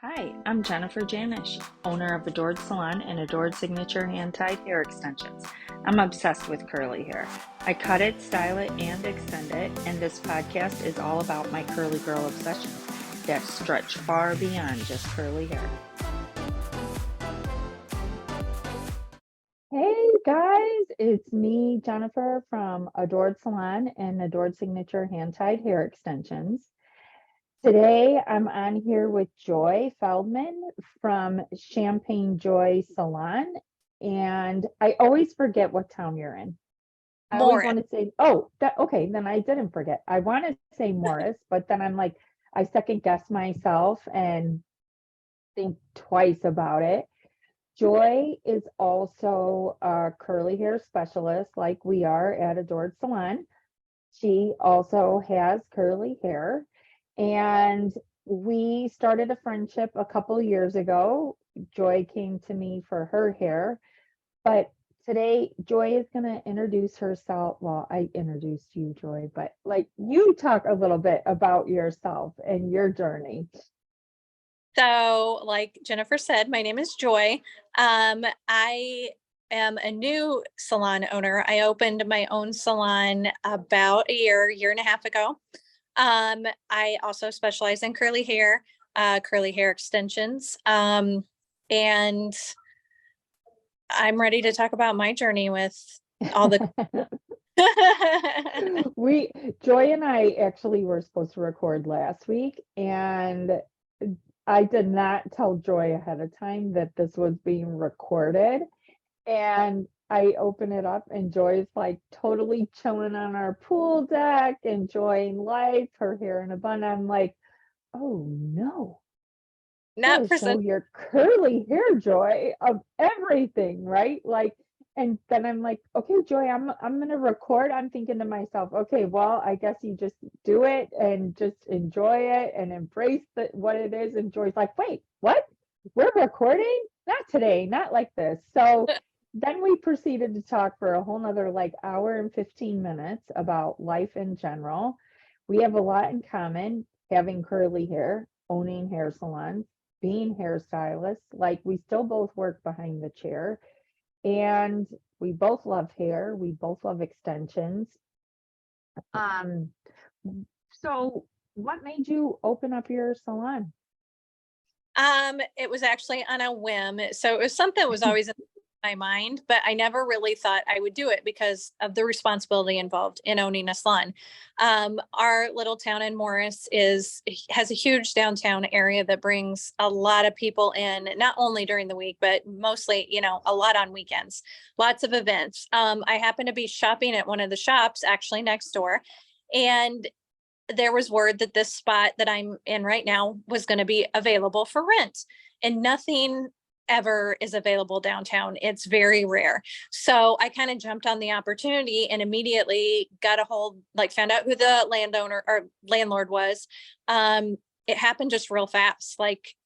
Hi, I'm Jennifer Janisch, owner of Adored Salon and Adored Signature Hand-Tied Hair Extensions. I'm obsessed with curly hair. I cut it, style it, and extend it, and this podcast is all about my curly girl obsessions that stretch far beyond just curly hair. Hey guys, it's me, Jennifer from Adored Salon and Adored Signature Hand-Tied Hair Extensions. Today, I'm on here with Joy Feldman from Champagne Joy Salon, and I always forget what town you're in. I always More. want to say, oh, that okay, then I didn't forget. I want to say Morris, but then I'm like, I second guess myself and think twice about it. Joy is also a curly hair specialist, like we are at Adored Salon. She also has curly hair, and we started a friendship a couple years ago. Joy came to me for her hair, but today Joy is going to introduce herself. Well, I introduced you, Joy, but like you talk a little bit about yourself and your journey. So, like Jennifer said, my name is Joy. I am a new salon owner. I opened my own salon about a year and a half ago. I also specialize in curly hair extensions. And I'm ready to talk about my journey with all the. We Joy and I actually were supposed to record last week, and I did not tell Joy ahead of time that this was being recorded. And I open it up, and Joy's like totally chilling on our pool deck, enjoying life, her hair in a bun. I'm like, oh no, Not gotta present. show your curly hair, Joy, of everything, right? Like, and then I'm like, okay, Joy, I'm gonna record. I'm thinking to myself, okay, well, I guess you just do it and just enjoy it and embrace what it is. And Joy's like, wait, what? We're recording? Not today, not like this. So then we proceeded to talk for a whole nother like hour and 15 minutes about life in general. We have a lot in common, having curly hair, owning hair salons, being hairstylists. Like we still both work behind the chair, and we both love hair. We both love extensions. Um, so what made you open up your salon? It was actually on a whim. So it was something that was always in my mind, but I never really thought I would do it because of the responsibility involved in owning a salon. Our little town in Morris has a huge downtown area that brings a lot of people in, not only during the week, but mostly, a lot on weekends, lots of events. I happened to be shopping at one of the shops actually next door, and there was word that this spot that I'm in right now was going to be available for rent, and nothing ever is available downtown. It's very rare. So I kind of jumped on the opportunity and immediately got a hold, like found out who the landowner or landlord was. It happened just real fast.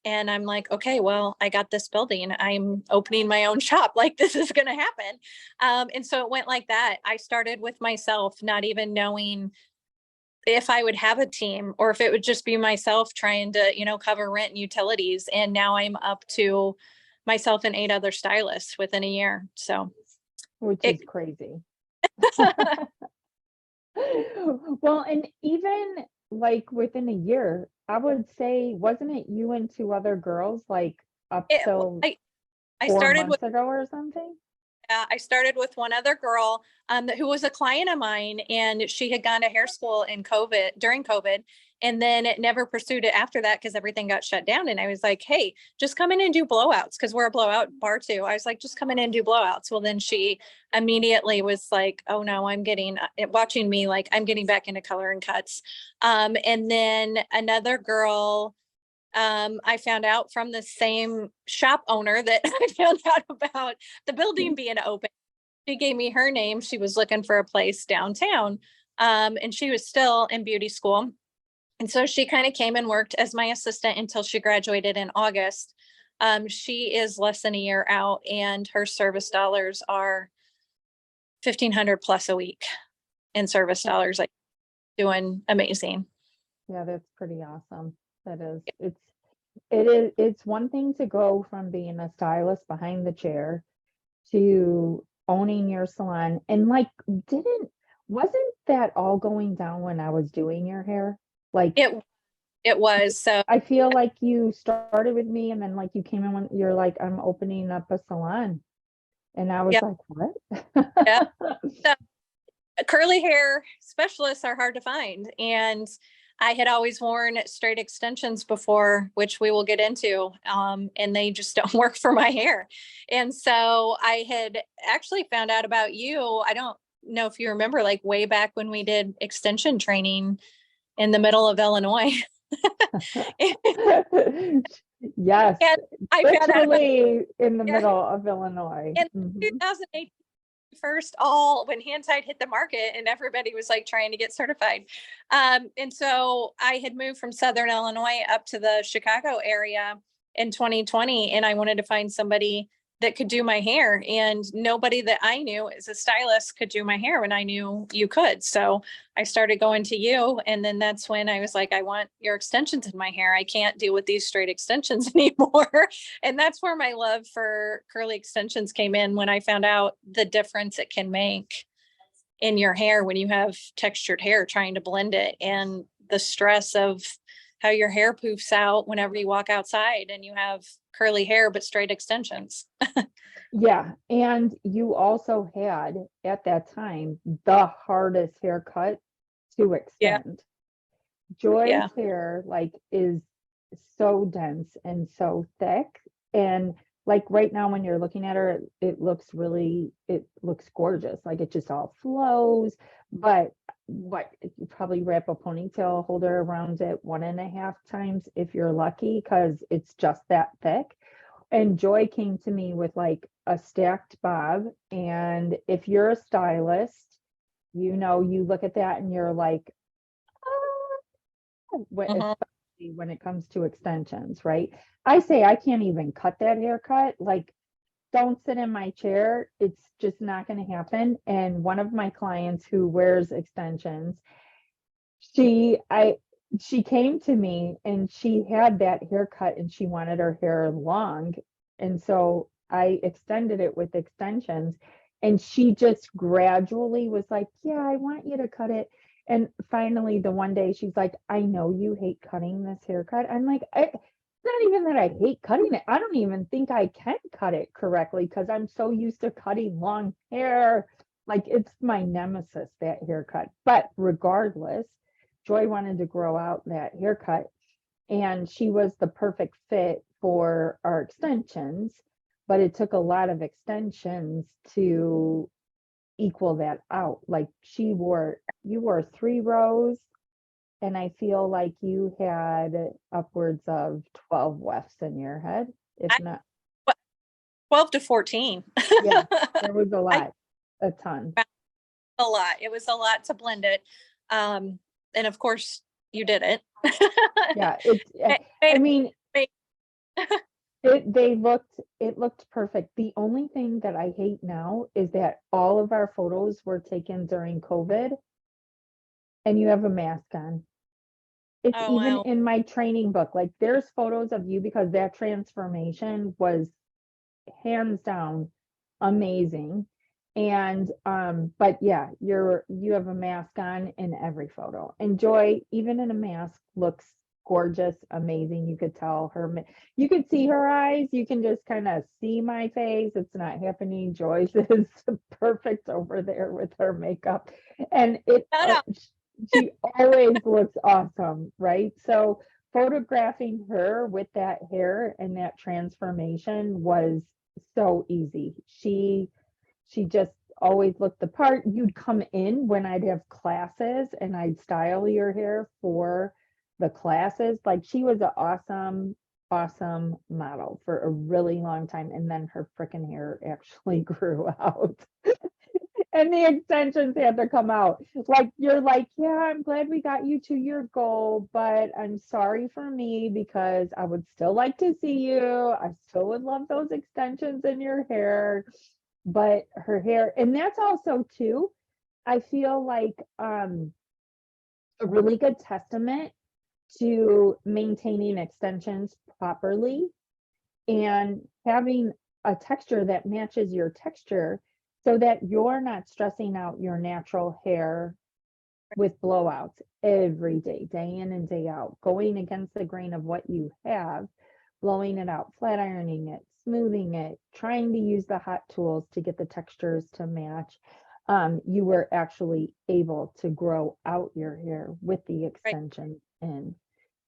And I'm like, okay, well, I got this building. I'm opening my own shop. Like this is going to happen. And so it went like that. I started with myself, not even knowing if I would have a team or if it would just be myself trying to, cover rent and utilities. And now I'm up to myself and 8 other stylists within a year. So Which it, is crazy. Well, and even like within a year, I would say, wasn't it you and two other girls like up it till I four started with months ago or something? I started with one other girl who was a client of mine, and she had gone to hair school in COVID during COVID, and then it never pursued it after that because everything got shut down. And I was like, "Hey, just come in and do blowouts," because we're a blowout bar too. I was like, "Just come in and do blowouts." Well, then she immediately was like, "Oh no, I'm getting watching me like I'm getting back into color and cuts." And then another girl I found out from the same shop owner that I found out about the building being open. She gave me her name. She was looking for a place downtown, and she was still in beauty school. And so she kind of came and worked as my assistant until she graduated in August. She is less than a year out, and her service dollars are 1,500 plus a week in service dollars. Like doing amazing. Yeah, that's pretty awesome. That is. It's It's one thing to go from being a stylist behind the chair to owning your salon. And like, wasn't that all going down when I was doing your hair? Like, It it was. So I feel like you started with me and then like you came in when you're like, I'm opening up a salon. And I was yeah, like, what? yeah. So curly hair specialists are hard to find. And I had always worn straight extensions before, which we will get into, and they just don't work for my hair. And so I had actually found out about you. I don't know if you remember, like way back when we did extension training in the middle of Illinois. Yes, And I found out about literally in the yeah, middle of Illinois. in Mhm. 2008 first all when hand tied hit the market and everybody was like trying to get certified. And so I had moved from Southern Illinois up to the Chicago area in 2020, and I wanted to find somebody that could do my hair, and nobody that I knew as a stylist could do my hair when I knew you could. So I started going to you, and then that's when I was like, I want your extensions in my hair. I can't deal with these straight extensions anymore. And that's where my love for curly extensions came in, when I found out the difference it can make in your hair when you have textured hair, trying to blend it, and the stress of how your hair poofs out whenever you walk outside and you have curly hair but straight extensions. Yeah, and you also had at that time the hardest haircut to Yeah. extend. Joy's Yeah. hair like is so dense and so thick, and like right now when you're looking at her, it looks gorgeous. Like it just all flows. But what, you probably wrap a ponytail holder around it 1.5 times if you're lucky, because it's just that thick. And Joy came to me with like a stacked bob. And if you're a stylist, you look at that and you're like, Mhm. especially when it comes to extensions, right? I say I can't even cut that haircut. Like, don't sit in my chair. It's just not going to happen. And one of my clients who wears extensions, she I she came to me and she had that haircut and she wanted her hair long. And so I extended it with extensions, and she just gradually was like, yeah, I want you to cut it. And finally the one day she's like, I know you hate cutting this haircut. I'm like, it's not even that I hate cutting it. I don't even think I can cut it correctly because I'm so used to cutting long hair. Like, it's my nemesis, that haircut. But regardless, Joy wanted to grow out that haircut, and she was the perfect fit for our extensions, but it took a lot of extensions to equal that out. Like, you wore 3 rows, and I feel like you had upwards of 12 wefts in your head, if I, not. 12 to 14. Yeah, there was a I lot, a ton. a lot. It was a lot to blend it. And of course you did it. Yeah, It I made mean, it. it looked perfect. The only thing that I hate now is that all of our photos were taken during COVID and you have a mask on. It's Oh, even wow. in my training book. Like, there's photos of you because that transformation was hands down amazing. And but yeah, you have a mask on in every photo. And Joy, even in a mask, looks gorgeous, amazing. You could tell you could see her eyes, you can just kind of see my face. It's not happening. Joyce is perfect over there with her makeup. And No, no. she always looks awesome, right? So photographing her with that hair and that transformation was so easy. She just always looked the part. You'd come in when I'd have classes and I'd style your hair for the classes. Like, she was an awesome, awesome model for a really long time. And then her freaking hair actually grew out. And the extensions had to come out. Like, you're like, yeah, I'm glad we got you to your goal, but I'm sorry for me because I would still like to see you. I still would love those extensions in your hair. But her hair, and that's also too, I feel like a really good testament to maintaining extensions properly and having a texture that matches your texture so that you're not stressing out your natural hair with blowouts every day, day in and day out, going against the grain of what you have, blowing it out, flat ironing it, smoothing it, trying to use the hot tools to get the textures to match. You were actually able to grow out your hair with the Right. extension in,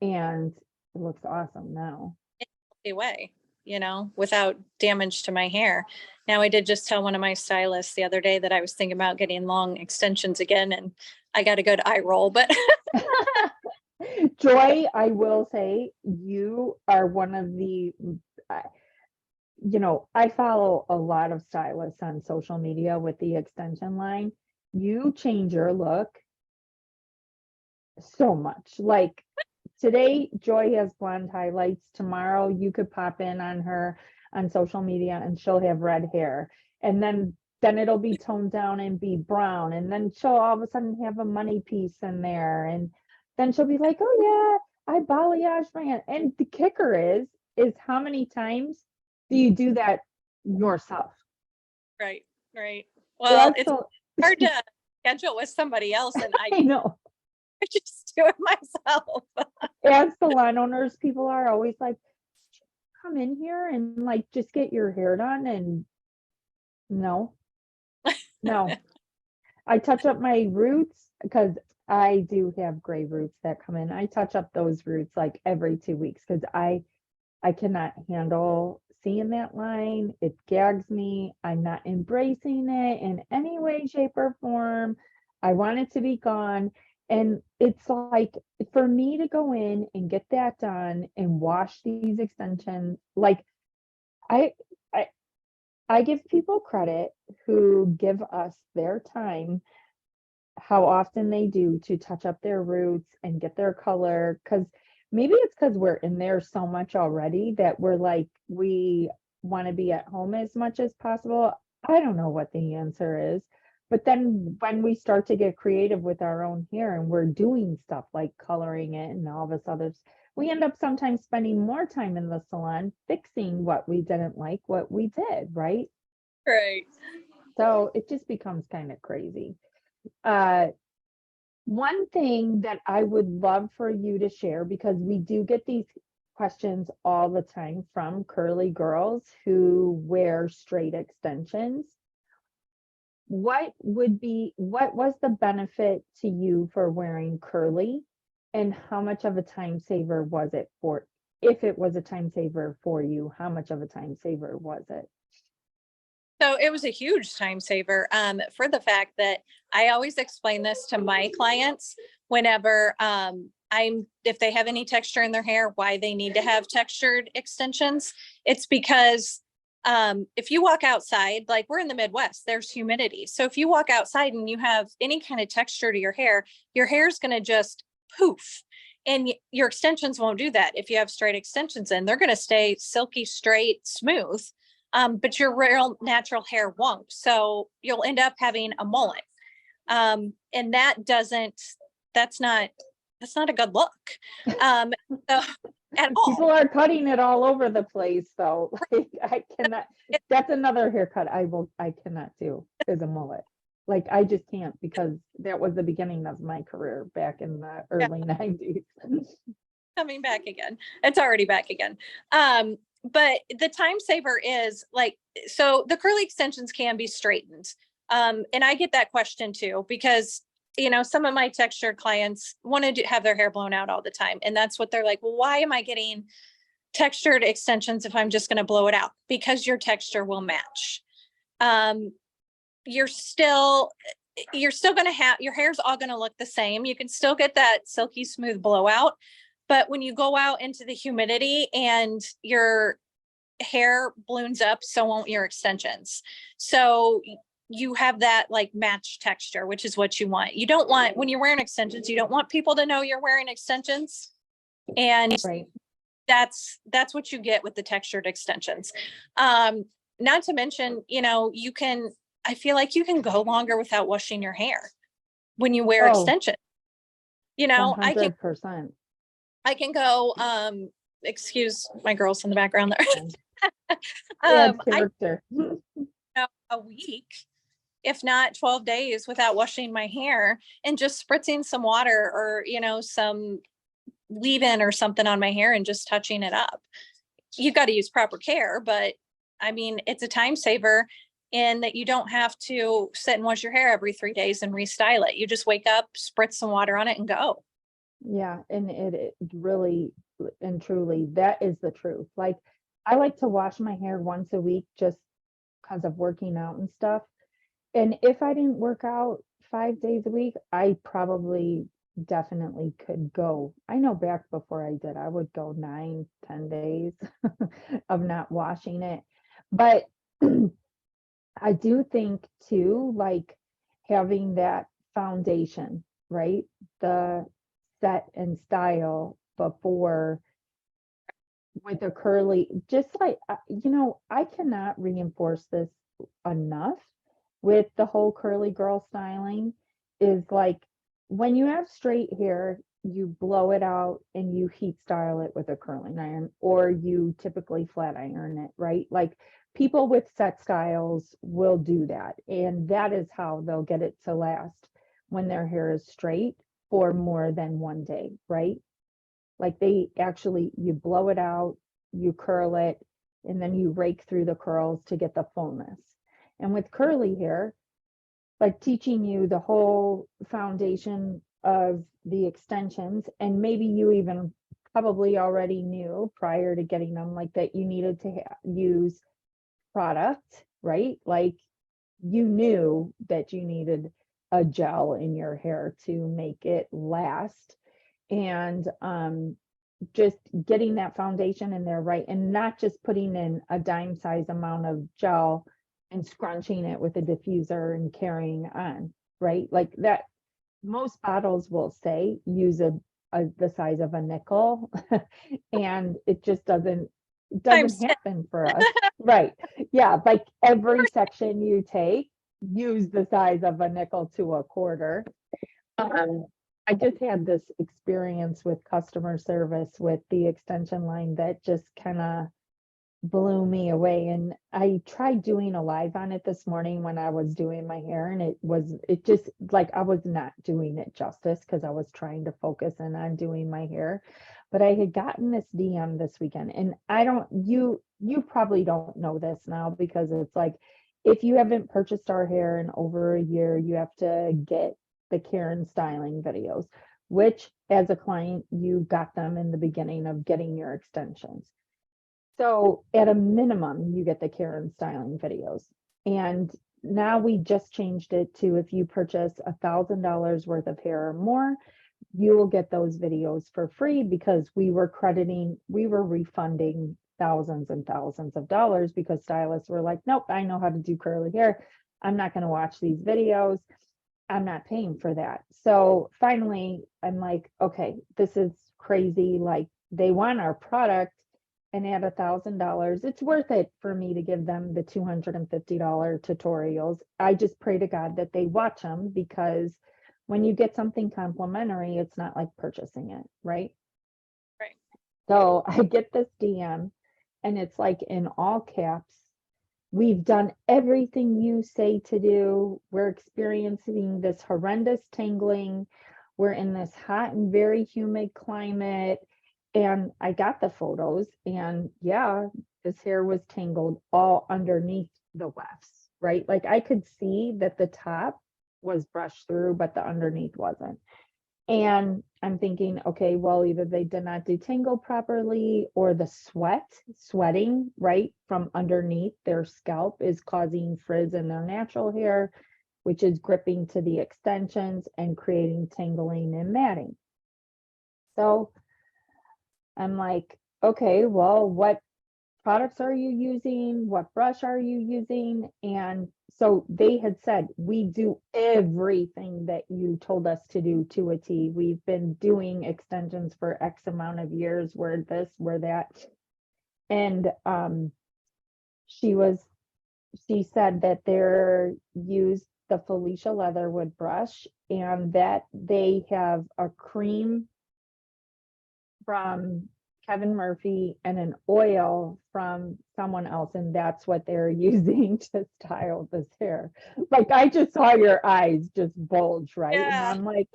and it looks awesome now. Way, without damage to my hair. Now, I did just tell one of my stylists the other day that I was thinking about getting long extensions again, and I got a good eye roll, but Joy, I will say you are one of the, I follow a lot of stylists on social media with the extension line. You change your look so much. Like today, Joy has blonde highlights. Tomorrow, you could pop in on her on social media and she'll have red hair. And then it'll be toned down and be brown. And then she'll all of a sudden have a money piece in there. And then she'll be like, oh yeah, I balayage my hand. And the kicker is how many times do you do that yourself? right. Well, That's it's so, hard to schedule with somebody else, and I know. I just do it myself. As salon owners, people are always like, come in here and like just get your hair done. And no, no. I touch up my roots because I do have gray roots that come in. I touch up those roots like every 2 weeks because I cannot handle seeing that line. It gags me. I'm not embracing it in any way, shape, or form. I want it to be gone. And it's like for me to go in and get that done and wash these extensions, like I I I give people credit who give us their time, how often they do to touch up their roots and get their color. Because maybe it's because we're in there so much already that we're like, we want to be at home as much as possible. I don't know what the answer is. But then when we start to get creative with our own hair and we're doing stuff like coloring it and all this other, we end up sometimes spending more time in the salon fixing what we didn't like, what we did, right? Right. So it just becomes kind of crazy. One thing that I would love for you to share, because we do get these questions all the time from curly girls who wear straight extensions. What was the benefit to you for wearing curly, and how much of a time saver was it for, if it was a time saver for you, how much of a time saver was it? So it was a huge time saver, for the fact that I always explain this to my clients whenever if they have any texture in their hair, why they need to have textured extensions. It's because if you walk outside, like we're in the Midwest, there's humidity. So if you walk outside and you have any kind of texture to your hair is going to just poof. And your extensions won't do that. If you have straight extensions in, they're going to stay silky, straight, smooth. But your real natural hair won't. So you'll end up having a mullet. And that's not a good look. So at all. People are cutting it all over the place, though. Like, I cannot, that's another haircut I cannot do, is a mullet. Like I just can't, because that was the beginning of my career back in the early 90s. Coming back again. It's already back again. But the time saver is like, so the curly extensions can be straightened. And I get that question too, because, some of my textured clients want to have their hair blown out all the time. And that's what they're like, well, why am I getting textured extensions if I'm just going to blow it out? Because your texture will match. You're still going to have, your hair's all going to look the same. You can still get that silky smooth blowout. But when you go out into the humidity and your hair balloons up, so won't your extensions. So you have that like match texture, which is what you want. You don't want, when you're wearing extensions, you don't want people to know you're wearing extensions. And Right. that's what you get with the textured extensions. Not to mention, I feel like you can go longer without washing your hair when you wear extensions. I can 100%. I can go, excuse my girls in the background there. Add I character. go a week, if not 12 days without washing my hair and just spritzing some water or, some leave-in or something on my hair and just touching it up. You got to use proper care, but I mean, it's a time saver in that you don't have to sit and wash your hair every 3 days and restyle it. You just wake up, spritz some water on it and go. Yeah, and it really and truly, that is the truth. Like, I like to wash my hair once a week just because of working out and stuff. And if I didn't work out 5 days a week, I probably definitely could go. I know back before I did, I would go 9, 10 days of not washing it. But I do think too, like having that foundation, right? The set and style before with a curly, just like, I cannot reinforce this enough with the whole curly girl styling is like when you have straight hair, you blow it out and you heat style it with a curling iron, or you typically flat iron it, right? Like people with set styles will do that. And that is how they'll get it to last when their hair is straight for more than one day, right? Like they actually, you blow it out, you curl it, and then you rake through the curls to get the fullness. And with curly hair, like teaching you the whole foundation of the extensions, and maybe you even probably already knew prior to getting them, like that you needed to use product, right? Like you knew that you needed a gel in your hair to make it last. And just getting that foundation in there, right? And not just putting in a dime size amount of gel and scrunching it with a diffuser and carrying on, right? Like that, most bottles will say use the size of a nickel, and it just doesn't happen for us, right? Yeah, like every section you take, use the size of a nickel to a quarter. I just had this experience with customer service with the extension line that just kind of blew me away. And I tried doing a live on it this morning when I was doing my hair, and it just like I was not doing it justice because I was trying to focus in on doing my hair. But I had gotten this DM this weekend, and you probably don't know this now because it's like if you haven't purchased our hair in over a year, you have to get the Karen styling videos, which as a client, you got them in the beginning of getting your extensions. So at a minimum, you get the Karen styling videos. And now we just changed it to if you purchase $1,000 worth of hair or more, you will get those videos for free because we were refunding thousands and thousands of dollars because stylists were like, nope, I know how to do curly hair. I'm not going to watch these videos. I'm not paying for that. So finally, I'm like, okay, this is crazy. Like they want our product, and at $1,000, it's worth it for me to give them the $250 tutorials. I just pray to God that they watch them because when you get something complimentary, it's not like purchasing it, right? Right. So I get this DM and it's like in all caps, we've done everything you say to do. We're experiencing this horrendous tangling. We're in this hot and very humid climate. And I got the photos, and yeah, his hair was tangled all underneath the wefts, right? Like I could see that the top was brushed through, but the underneath wasn't. And I'm thinking, okay, well, either they did not detangle properly or the sweating, right, from underneath their scalp is causing frizz in their natural hair, which is gripping to the extensions and creating tangling and matting. So I'm like, okay, well, what products are you using? What brush are you using? And so they had said, we do everything that you told us to do to a T. We've been doing extensions for X amount of years. We're this, we're that. And she said that they're used the Felicia Leatherwood brush and that they have a cream from Kevin Murphy and an oil from someone else, and that's what they're using to style this hair. Like I just saw your eyes just bulge, right? And Yeah. I'm like,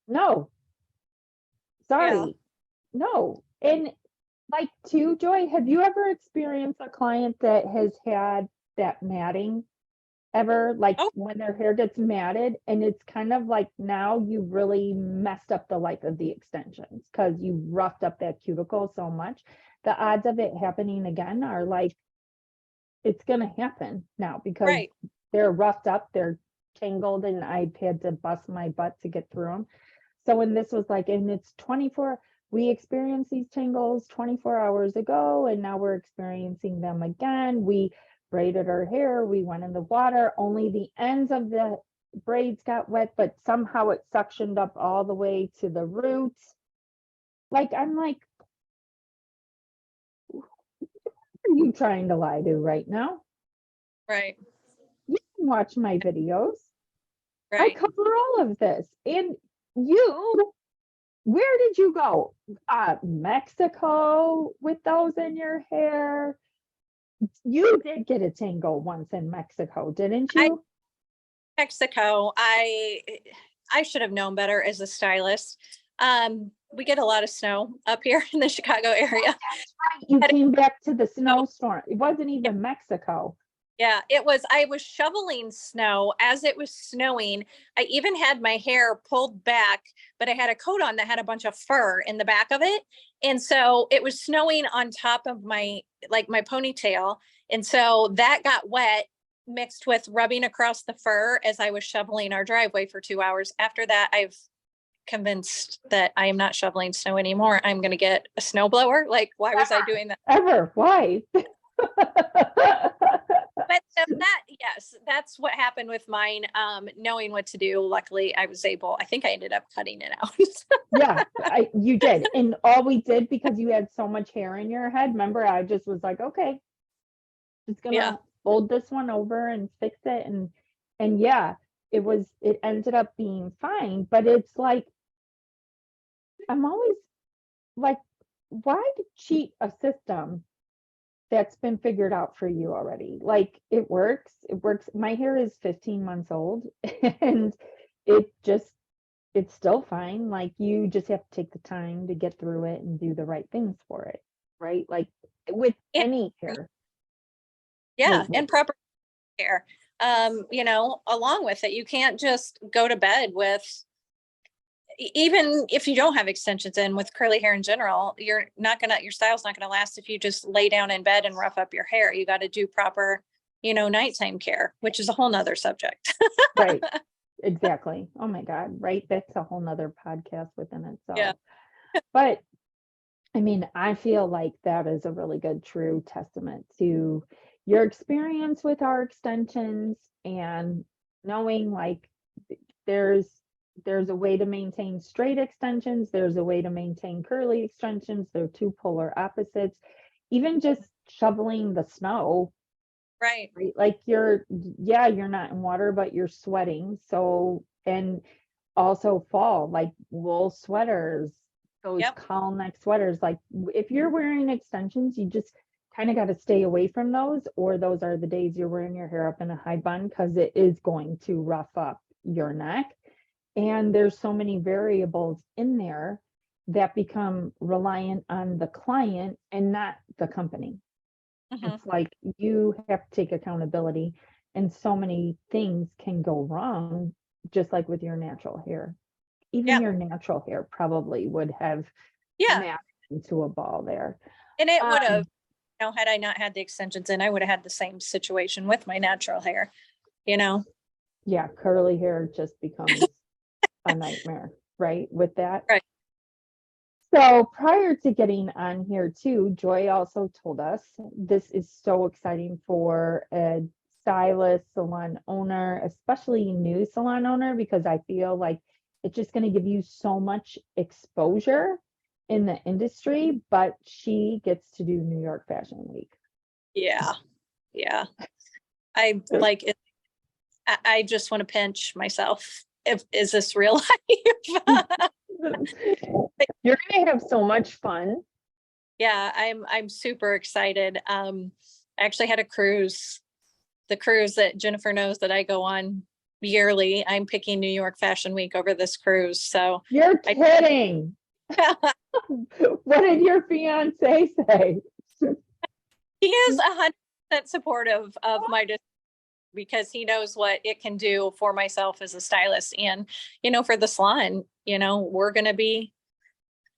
no, Yeah. sorry, no. And like too, Joy, have you ever experienced a client that has had that matting ever, like Oh, when their hair gets matted and it's kind of like now you really messed up the life of the extensions because you roughed up that cuticle so much. The odds of it happening again are like it's gonna happen now because right. they're roughed up, they're tangled, and I've had to bust my butt to get through them. So when this was like, and it's 24, we experienced these tangles 24 hours ago, and now we're experiencing them again. We braided our hair, we went in the water, only the ends of the braids got wet, but somehow it suctioned up all the way to the roots. Like, I'm like, who are you trying to lie to right now? Right. You can watch my videos. I Right. cover all of this. And you, where did you go? Mexico with those in your hair? You did get a tangle once in Mexico, didn't I you? Mexico. I should have known better as a stylist. We get a lot of snow up here in the Chicago area. You But came back to the snowstorm. It wasn't even Mexico. yeah, I was shoveling snow as it was snowing. I even had my hair pulled back, but I had a coat on that had a bunch of fur in the back of it. And so it was snowing on top of my ponytail. And so that got wet mixed with rubbing across the fur as I was shoveling our driveway for 2 hours. After that, I've convinced that I am not shoveling snow anymore. I'm going to get a snowblower. Like, why was I doing that? Ever. Why? But so that, yes, that's what happened with mine. Knowing what to do, luckily I think I ended up cutting it out. Yeah, you did. And all we did, because you had so much hair in your head, remember, I just was like, okay, just Yeah. gonna fold this one over and fix it. And yeah, it ended up being fine. But it's like, I'm always like, why cheat a system that's been figured out for you already? Like it works. It works. My hair is 15 months old and it just it's still fine. Like you just have to take the time to get through it and do the right things for it, right? Like with And, any hair. yeah, Like and proper care. Along with it, you can't just go to bed with, even if you don't have extensions in with curly hair in general, your style's not gonna last if you just lay down in bed and rough up your hair. You got to do proper, nighttime care, which is a whole nother subject. right. Exactly. Oh my God. Right. That's a whole nother podcast within Yeah. itself. But I mean, I feel like that is a really good, true testament to your experience with our extensions and knowing like there's there's a way to maintain straight extensions, there's a way to maintain curly extensions, they're two polar opposites. Even just shoveling the snow, Right. right? Like you're not in water, but you're sweating. So, and also fall, like wool sweaters, those Yep. cowl neck sweaters. Like if you're wearing extensions, you just kind of got to stay away from those, or those are the days you're wearing your hair up in a high bun because it is going to rough up your neck. And there's so many variables in there that become reliant on the client and not the company. Mhm. It's like you have to take accountability, and so many things can go wrong, just like with your natural hair. Even Yeah. your natural hair probably would have Yeah. snapped into a ball there. And it would have, Um, had I not had the extensions in, I would have had the same situation with my natural hair, you know? yeah, curly hair just becomes a nightmare, right? With that. Right. So prior to getting on here too, Joy also told us this is so exciting for a stylist, salon owner, especially new salon owner, because I feel like it's just going to give you so much exposure in the industry, but she gets to do New York Fashion Week. Yeah. Yeah. I like it. I just want to pinch myself. Is this real life? You're gonna have so much fun. Yeah, I'm super excited. I actually had a cruise, the cruise that Jennifer knows that I go on yearly. I'm picking New York Fashion Week over this cruise. So You're kidding. What did your fiance say? he is 100% supportive of my decision because he knows what it can do for myself as a stylist. And, for the salon, we're going to be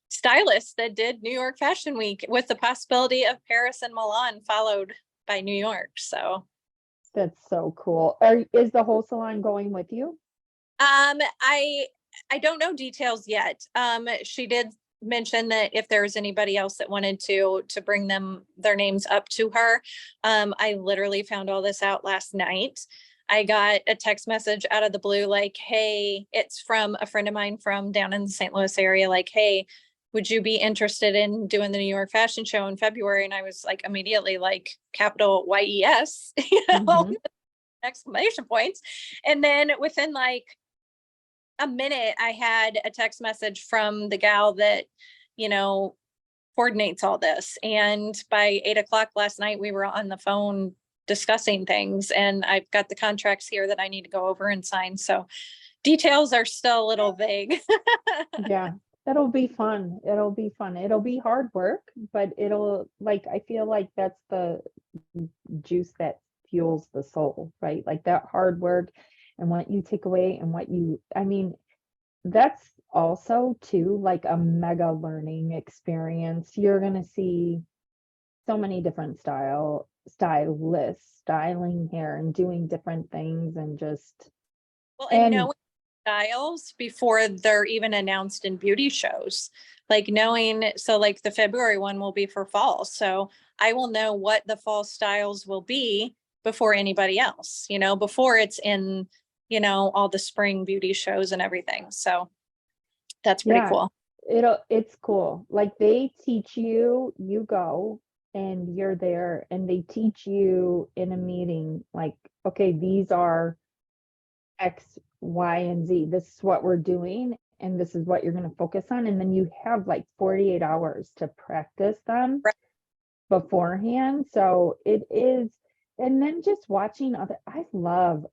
stylists that did New York Fashion Week with the possibility of Paris and Milan followed by New York. So That's so cool. Is the whole salon going with you? I don't know details yet. She did mention that if there was anybody else that wanted to bring their names up to her. I literally found all this out last night. I got a text message out of the blue like, hey, it's from a friend of mine from down in the St. Louis area, like, hey, would you be interested in doing the New York Fashion Show in February? And I was like, immediately like capital YES, Mhm. exclamation points. And then within like a minute, I had a text message from the gal that, coordinates all this. And by 8 o'clock last night, we were on the phone discussing things, and I've got the contracts here that I need to go over and sign. So details are still a little vague. Yeah, it'll be fun. It'll be fun. It'll be hard work, but I feel like that's the juice that fuels the soul, right? Like that hard work and what you take away and I mean, that's also too like a mega learning experience. You're gonna see so many different stylists styling hair and doing different things and just Well, and and knowing styles before they're even announced in beauty shows, like so like the February one will be for fall. So I will know what the fall styles will be before anybody else, before it's in, all the spring beauty shows and everything. So that's pretty yeah, cool. it's cool. Like they teach you, you go and you're there and they teach you in a meeting, like, okay, these are X, Y, and Z. This is what we're doing, and this is what you're going to focus on. And then you have like 48 hours to practice them Right. beforehand. So it is, and then just watching I love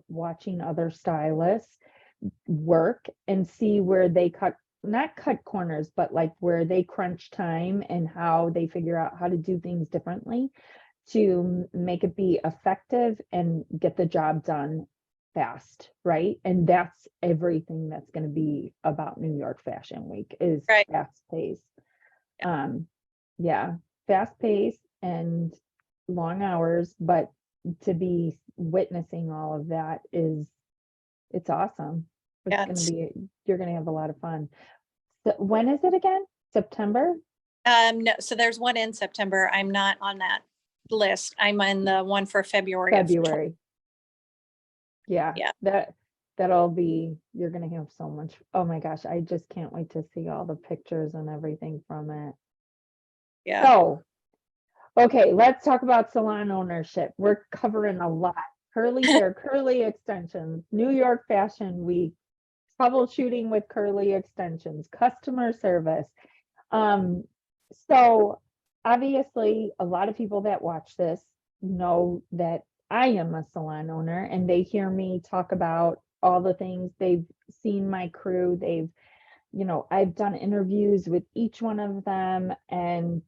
watching other stylists work and see where they not cut corners, but like where they crunch time and how they figure out how to do things differently to make it be effective and get the job done fast, right? And that's everything that's going to be about New York Fashion Week is Right. fast paced. Yeah, fast paced and long hours, but to be witnessing all of that it's awesome. Yeah. You're going to have a lot of fun. So when is it again? September? No, so there's one in September. I'm not on that list. I'm on the one for February. February. Yeah. Yeah. You're gonna have so much. Oh my gosh, I just can't wait to see all the pictures and everything from it. Yeah. So, okay, let's talk about salon ownership. We're covering a lot. Curly hair, curly extensions, New York Fashion Week, troubleshooting with curly extensions, customer service. So obviously a lot of people that watch this know that I am a salon owner and they hear me talk about all the things. They've seen my crew. I've done interviews with each one of them and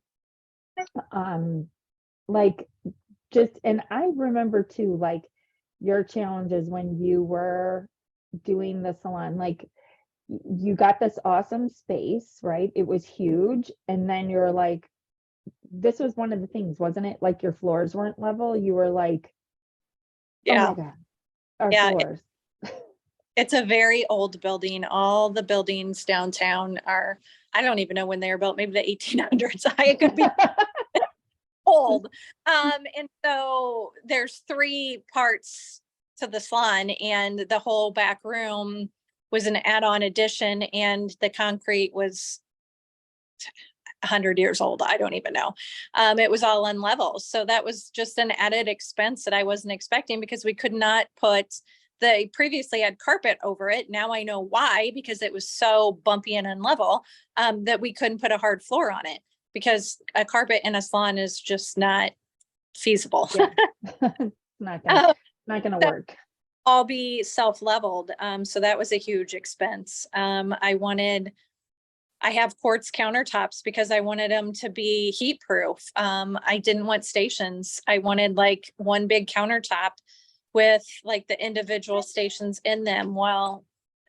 like and I remember too, like your challenges when you were doing the salon, like you got this awesome space, right? It was huge. And then you're like, this was one of the things, wasn't it? Like your floors weren't level. You were like, oh Yeah. my God, our Yeah. floors. It's a very old building. All the buildings downtown are, I don't even know when they were built, maybe the 1800s. I could be old. And so there's 3 parts to the salon, and the whole back room was an add-on addition, and the concrete was 100 years old. I don't even know. It was all unlevel. So that was just an added expense that I wasn't expecting because we could not put they previously had carpet over it. Now I know why, because it was so bumpy and unlevel, that we couldn't put a hard floor on it, because a carpet in a salon is just not feasible. Yeah. Not gonna, Um, not gonna so work. all be self-leveled. So that was a huge expense. I have quartz countertops because I wanted them to be heat proof. I didn't want stations. I wanted like one big countertop with like the individual stations in them. Well,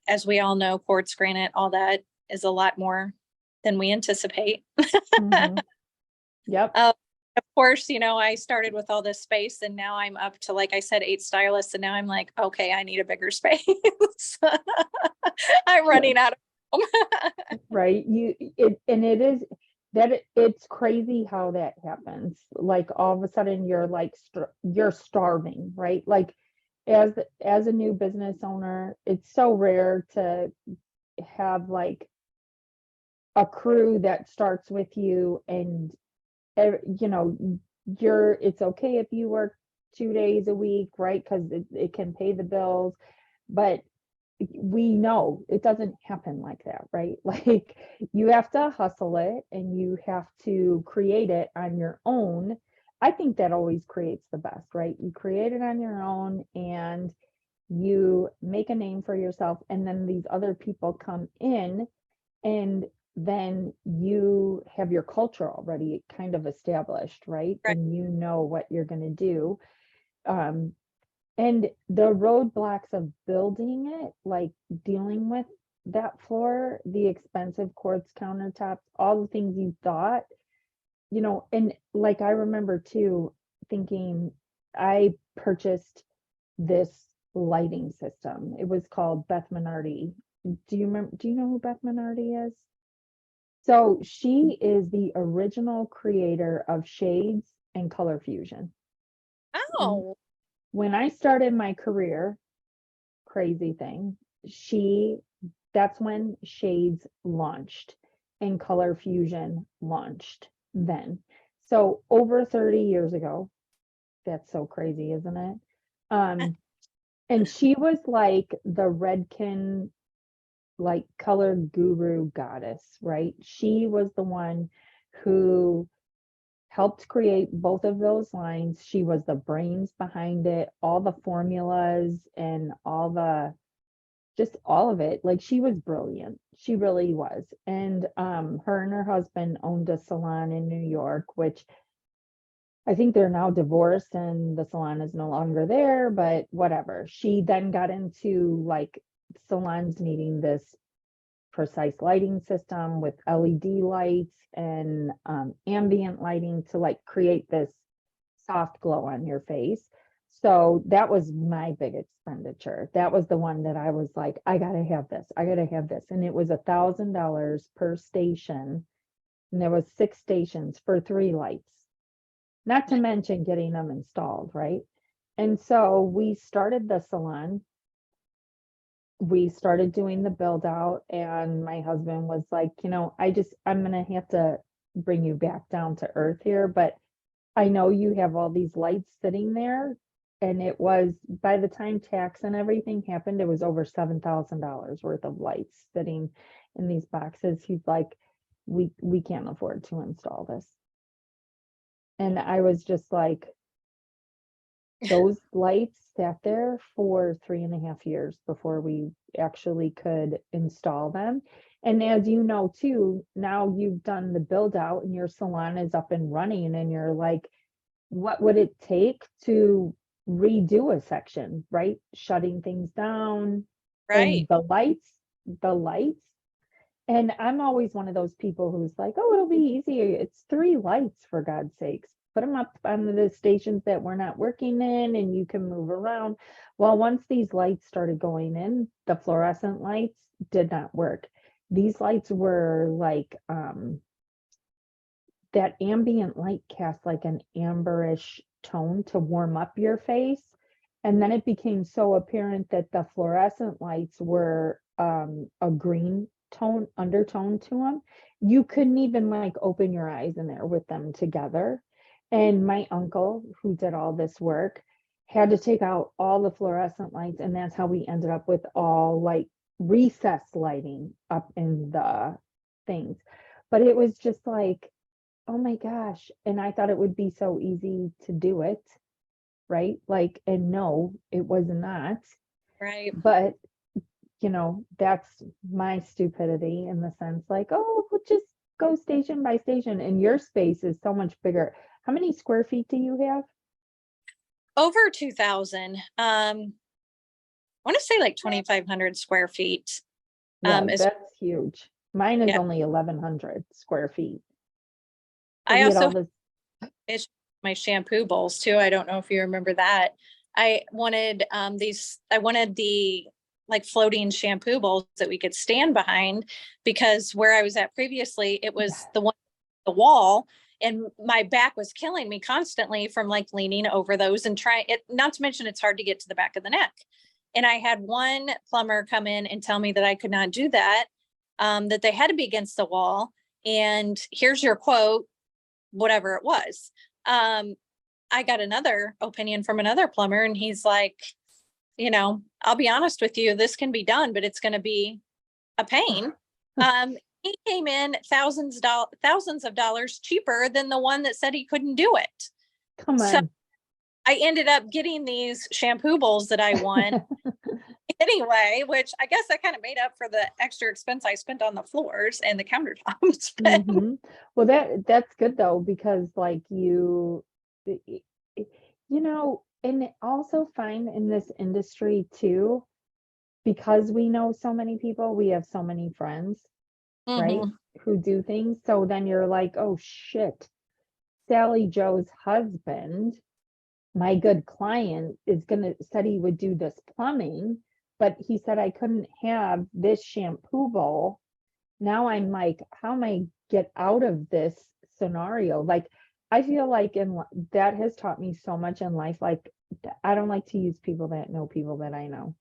as we all know, quartz granite, all that is a lot more than we anticipate. Mhm. Yep. Of course, I started with all this space, and now I'm up to, like I said, 8 stylists. And now I'm like, okay, I need a bigger space. I'm running out of room. Right. It is that it's crazy how that happens. Like all of a sudden you're like, you're starving, right? Like as a new business owner, it's so rare to have like a crew that starts with you, and you know, it's okay if you work 2 days a week, right? Because it can pay the bills, but we know it doesn't happen like that, right? Like you have to hustle it and you have to create it on your own. I think that always creates the best, right? You create it on your own and you make a name for yourself, and then these other people come in, and then you have your culture already kind of established, right? Right. And you know what you're going to do. Um, and the roadblocks of building it, like dealing with that floor, the expensive quartz countertops, all the things you thought, and like I remember too thinking I purchased this lighting system. It was called Beth Minardi. Do you know who Beth Minardi is? So she is the original creator of shades and color fusion. Oh, When I started my career, crazy thing, that's when shades launched and color fusion launched then. So over 30 years ago, that's so crazy, isn't it? Um, and she was like the Redken, like color guru goddess, right? She was the one who helped create both of those lines. She was the brains behind it, all the formulas and just all of it. Like she was brilliant. She really was. And her and her husband owned a salon in New York, which I think they're now divorced and the salon is no longer there, but whatever. She then got into like salons needing this precise lighting system with LED lights and ambient lighting to like create this soft glow on your face. So that was my big expenditure. That was the one that I was like, I gotta have this. I gotta have this. And it was $1,000 per station. And there was 6 stations for 3 lights, not to mention getting them installed, right? And so we started the salon. We started doing the build out, and my husband was like, I'm gonna have to bring you back down to earth here, but I know you have all these lights sitting there. And it was, by the time tax and everything happened, it was over $7,000 worth of lights sitting in these boxes. He's like, we can't afford to install this. And I was just like, those lights sat there for 3.5 years before we actually could install them. And as you know, too, now you've done the build out and your salon is up and running, and you're like, what would it take to redo a section, right? Shutting things down right. and the lights. And I'm always one of those people who's like, oh, it'll be easy. It's 3 lights, for God's sakes. Put them up on the stations that we're not working in and you can move around. Well, once these lights started going in, the fluorescent lights did not work. These lights were like that ambient light cast like an amberish tone to warm up your face. And then it became so apparent that the fluorescent lights were a green tone undertone to them. You couldn't even like open your eyes in there with them together. And my uncle, who did all this work, had to take out all the fluorescent lights, and that's how we ended up with all like recessed lighting up in the things. But it was just like, oh my gosh. And I thought it would be so easy to do it, right? Like, and no, it was not. Right. But, that's my stupidity in the sense like, oh, we'll just go station by station. And your space is so much bigger. How many square feet do you have? Over 2,000. I want to say like 2,500 square feet. Yeah, Is that's huge. Mine is Yeah. only 1,100 square feet. So I we had also all this. have my shampoo bowls too. I don't know if you remember that. I wanted the like floating shampoo bowls that we could stand behind, because where I was at previously, it was the wall, and my back was killing me constantly from like leaning over those and trying it. Not to mention it's hard to get to the back of the neck. And I had one plumber come in and tell me that I could not do that, that they had to be against the wall. And here's your quote, whatever it was. I got another opinion from another plumber, and he's like, I'll be honest with you, this can be done, but it's going to be a pain. He came in thousands of dollars cheaper than the one that said he couldn't do it. Come So on. I ended up getting these shampoo bowls that I want anyway, which I guess I kind of made up for the extra expense I spent on the floors and the countertops. But Mhm. Well, that's good though, because like and also find in this industry too, because we know so many people, we have so many friends, right, Mhm. who do things. So then you're like, oh shit, Sally Joe's husband, my good client, said he would do this plumbing, but he said I couldn't have this shampoo bowl. Now I'm like, how am I get out of this scenario? Like, I feel like that has taught me so much in life. Like, I don't like to use people that know people that I know.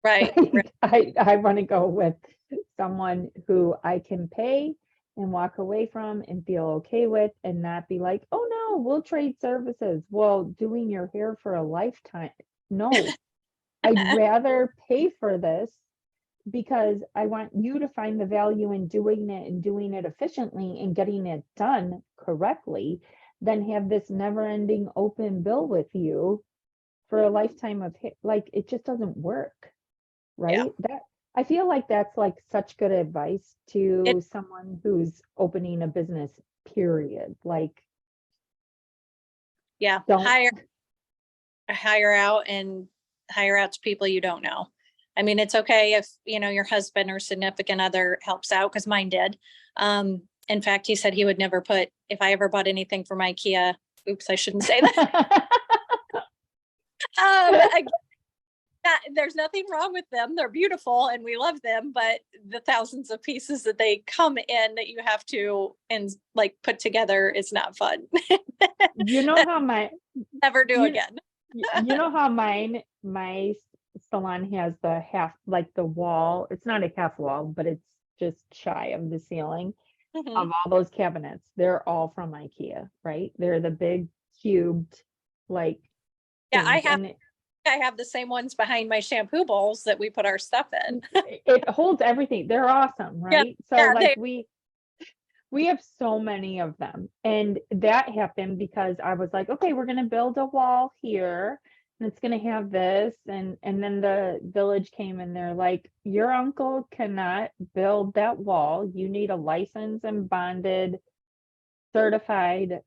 Right. Like, I want to go with someone who I can pay and walk away from and feel okay with, and not be like, oh no, we'll trade services. Well, doing your hair for a lifetime. No, I'd rather pay for this because I want you to find the value in doing it and doing it efficiently and getting it done correctly, than have this never ending open bill with you for a lifetime of like, it just doesn't work, Yeah. right? That I feel like that's like such good advice It, to someone who's opening a business, period. Like, yeah. don't. Hire out and hire out to people you don't know. I mean, it's okay if, your husband or significant other helps out, because mine did. In fact, he said he would never if I ever bought anything from IKEA, oops, I shouldn't say that. Again, there's nothing wrong with them. They're beautiful and we love them, but the thousands of pieces that they come in that you have to like put together is not fun. You know how Never do you, again. you know how my salon has the half, like the wall, it's not a half wall, but it's just shy of the ceiling Mhm. of all those cabinets. They're all from IKEA, right? They're the big cubed like Yeah, things. And I have the same ones behind my shampoo bowls that we put our stuff in. it holds everything. They're awesome, Yeah, right? So yeah, like we have so many of them. And that happened because I was like, okay, we're going to build a wall here and it's going to have this. And then the village came and they're like, your uncle cannot build that wall. You need a licensed and bonded, certified,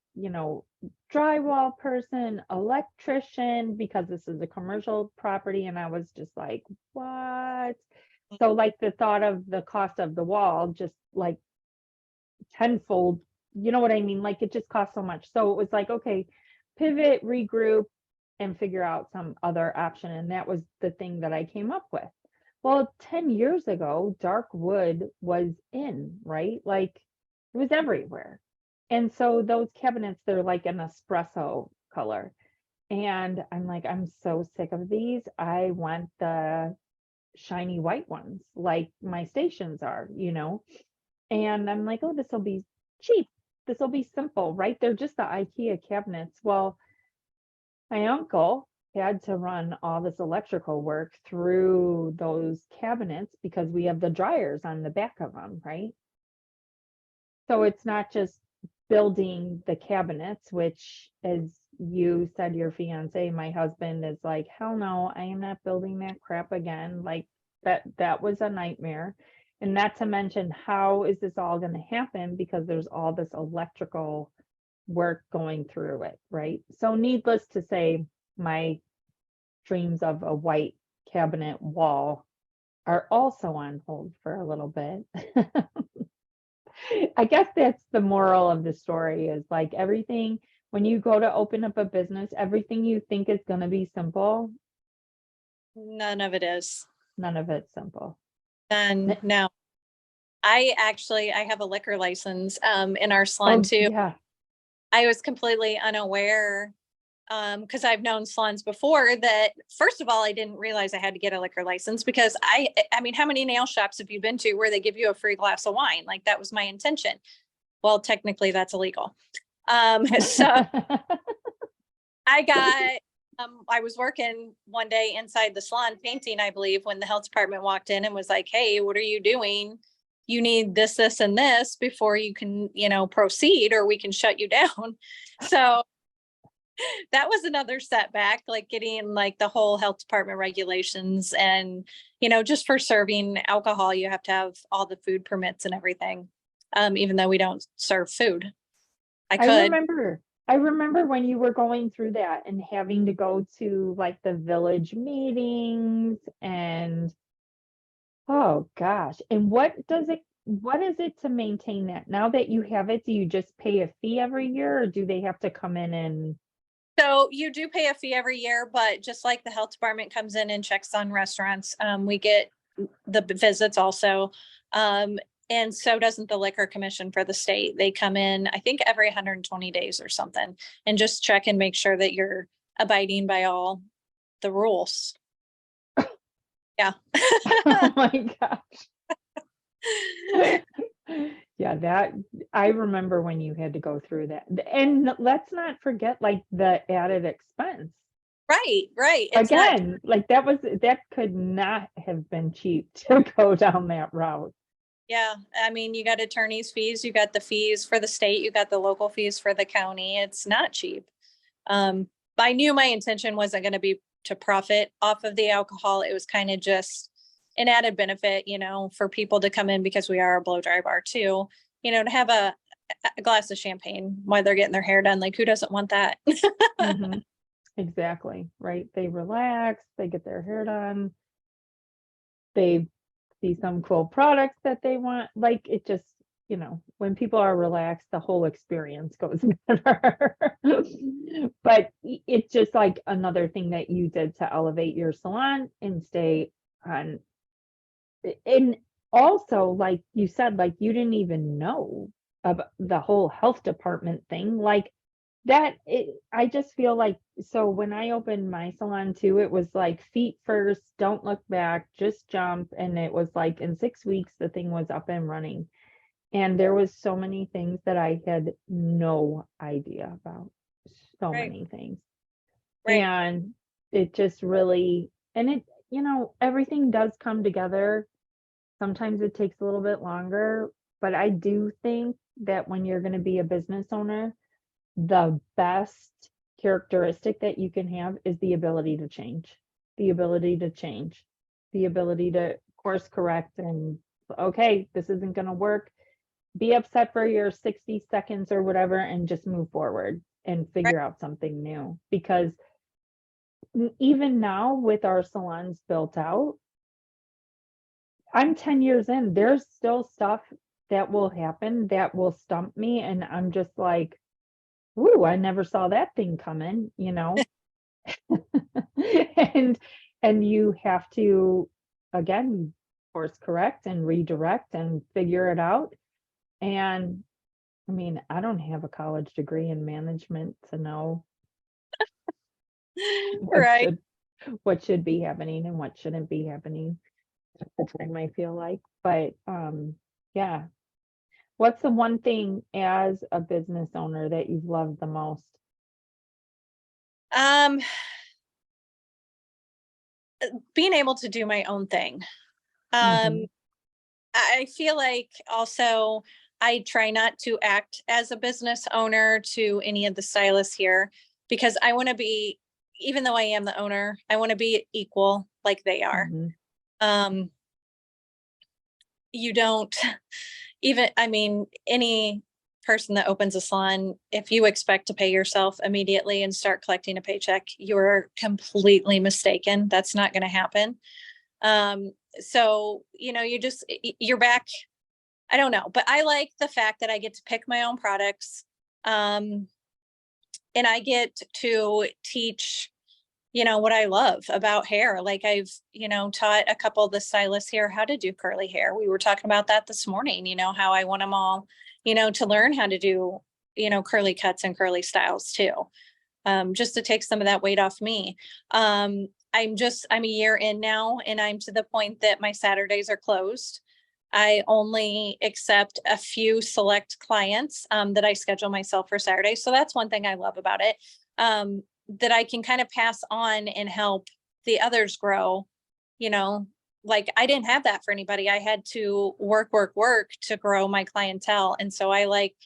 drywall person, electrician, because this is a commercial property. And I was just like, what? So like the thought of the cost of the wall just like tenfold, you know what I mean? Like it just costs so much. So it was like, okay, pivot, regroup, and figure out some other option. And that was the thing that I came up with. Well, 10 years ago, dark wood was in, right? Like it was everywhere. And so those cabinets, they're like an espresso color. And I'm like, I'm so sick of these. I want the shiny white ones, like my stations are, And I'm like, oh, this will be cheap. This will be simple, right? They're just the IKEA cabinets. Well, my uncle had to run all this electrical work through those cabinets because we have the dryers on the back of them, right? So it's not just building the cabinets, which, as you said, your fiance, my husband, is like, hell no, I am not building that crap again. Like that was a nightmare. And not to mention, how is this all going to happen? Because there's all this electrical work going through it, right? So needless to say, my dreams of a white cabinet wall are also on hold for a little bit. I guess that's the moral of the story, is like everything, when you go to open up a business, everything you think is going to be simple, None of it is. none of it's simple. And no, I have a liquor license in our salon too. Yeah. I was completely unaware because I've known salons before that, first of all, I didn't realize I had to get a liquor license because I mean, how many nail shops have you been to where they give you a free glass of wine? Like that was my intention. Well, technically that's illegal. So I was working one day inside the salon painting, I believe, when the health department walked in and was like, hey, what are you doing? You need this, this, and this before you can, proceed, or we can shut you down. So that was another setback, like getting like the whole health department regulations, and just for serving alcohol you have to have all the food permits and everything, even though we don't serve food. I remember when you were going through that and having to go to like the village meetings and oh gosh. And what is it to maintain that? Now that you have it, do you just pay a fee every year, or do they have to come in and So you do pay a fee every year, but just like the health department comes in and checks on restaurants, we get the visits also. And so doesn't the liquor commission for the state. They come in, I think every 120 days or something, and just check and make sure that you're abiding by all the rules. Yeah. oh my gosh. Yeah, that I remember when you had to go through that. And let's not forget like the added expense. Right. It's Again, like that could not have been cheap to go down that route. Yeah. I mean, you got attorney's fees, you got the fees for the state, you got the local fees for the county. It's not cheap. But I knew my intention wasn't going to be to profit off of the alcohol. It was kind of just an added benefit, for people to come in, because we are a blow dry bar too, to have a glass of champagne while they're getting their hair done. Like, who doesn't want that? Mhm. Exactly. Right. They relax, they get their hair done. They see some cool products that they want. Like it just, when people are relaxed, the whole experience goes better. But it's just like another thing that you did to elevate your salon and stay on. And also, like you said, like you didn't even know about the whole health department thing. Like I just feel like, so when I opened my salon too, it was like feet first, don't look back, just jump. And it was like in 6 weeks, the thing was up and running. And there was so many things that I had no idea about, so Right. many things. Right. And it just really, and it, everything does come together. Sometimes it takes a little bit longer, but I do think that when you're going to be a business owner, the best characteristic that you can have is the ability to change, the ability to course correct and, okay, this isn't going to work. Be upset for your 60 seconds or whatever and just move forward and figure out something new. Because even now with our salons built out, I'm 10 years in, there's still stuff that will happen that will stump me. And I'm just like, ooh, I never saw that thing coming, and you have to, again, course correct and redirect and figure it out. And I mean, I don't have a college degree in management to know Right. what should be happening and what shouldn't be happening at the time, I feel like. But yeah. What's the one thing as a business owner that you've loved the most? being able to do my own thing. Mhm. I feel like also I try not to act as a business owner to any of the stylists here because I want to be, even though I am the owner, I want to be equal like they are. Mhm. Um, you don't even, I mean, any person that opens a salon, if you expect to pay yourself immediately and start collecting a paycheck, you're completely mistaken. That's not going to happen. So, you're back. I don't know, but I like the fact that I get to pick my own products. Um, and I get to teach, what I love about hair. Like I've taught a couple of the stylists here how to do curly hair. We were talking about that this morning, how I want them all, to learn how to do, curly cuts and curly styles too. Just to take some of that weight off me. I'm a year in now and I'm to the point that my Saturdays are closed. I only accept a few select clients that I schedule myself for Saturday. So that's one thing I love about it, that I can kind of pass on and help the others grow. You know, like I didn't have that for anybody. I had to work to grow my clientele. And so I like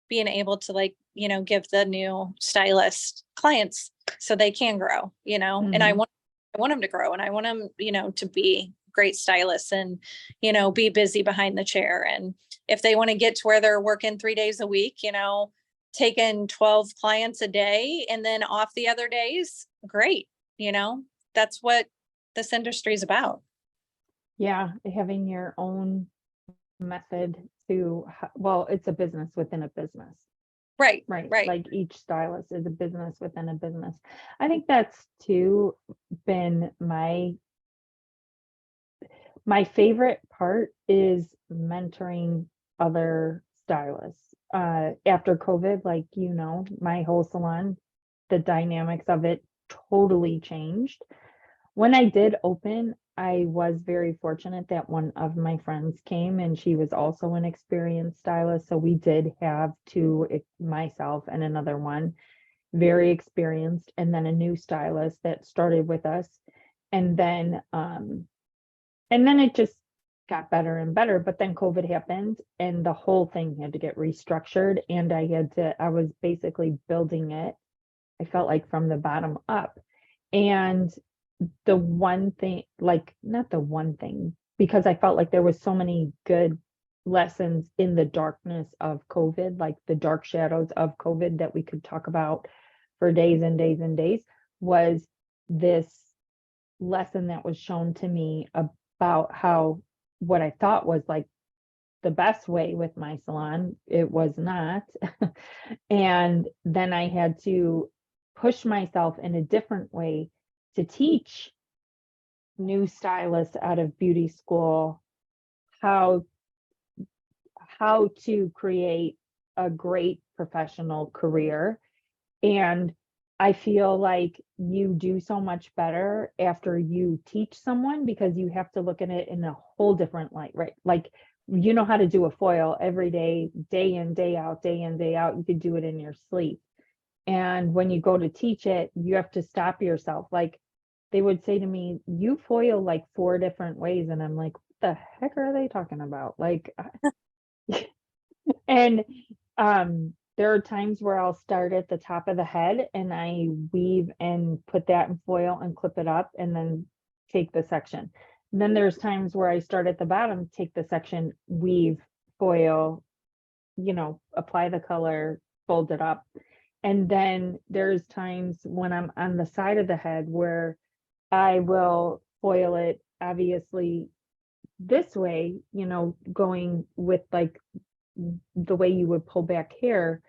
being able to give the new stylist clients so they can grow, and Mhm. I want them to grow and I want them, to be great stylists and, be busy behind the chair. And if they want to get to where they're working 3 days a week, taking 12 clients a day and then off the other days, great. That's what this industry is about. Yeah, having your own method to, well, it's a business within a business, Right. right? Right. Like each stylist is a business within a business. I think that's too been my favorite part is mentoring other stylists. After COVID, like, my whole salon, the dynamics of it totally changed. When I did open, I was very fortunate that one of my friends came and she was also an experienced stylist. So we did have two, myself and another one, very experienced, and then a new stylist that started with us. And then it just got better and better. But then COVID happened and the whole thing had to get restructured. And I was basically building it, I felt like from the bottom up. And the one thing, like, not the one thing, because I felt like there was so many good lessons in the darkness of COVID, like the dark shadows of COVID that we could talk about for days and days and days, was this lesson that was shown to me about how what I thought was like the best way with my salon, it was not. And then I had to push myself in a different way to teach new stylists out of beauty school how to create a great professional career. And I feel like you do so much better after you teach someone because you have to look at it in a whole different light, right? Like, you know how to do a foil every day, day in, day out, day in, day out. You could do it in your sleep. And when you go to teach it, you have to stop yourself. Like, they would say to me, you foil like 4 different ways. And I'm like, what the heck are they talking about? Like, and there are times where I'll start at the top of the head and I weave and put that in foil and clip it up and then take the section. And then there's times where I start at the bottom, take the section, weave, foil, apply the color, fold it up. And then there's times when I'm on the side of the head where I will foil it, obviously, this way, going with like the way you would pull back hair,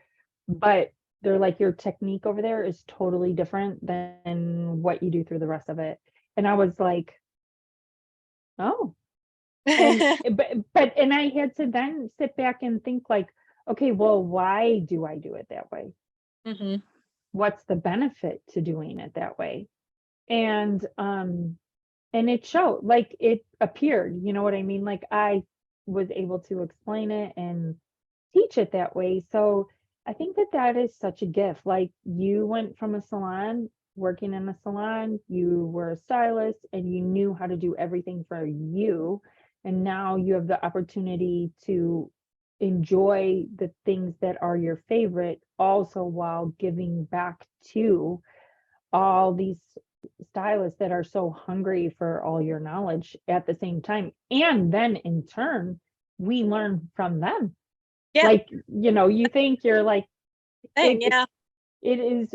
but they're like, your technique over there is totally different than what you do through the rest of it. And I was like, oh, and and I had to then sit back and think like, okay, well, why do I do it that way? Hmm. What's the benefit to doing it that way? And it showed, like, it appeared, you know what I mean? Like, I was able to explain it and teach it that way. So I think that that is such a gift. Like, you went from a salon working in a salon, you were a stylist, and you knew how to do everything for you. And now you have the opportunity to enjoy the things that are your favorite, also while giving back to all these stylists that are so hungry for all your knowledge at the same time. And then in turn, we learn from them. Yeah. Like, you think you're like, Thing, it, yeah. it is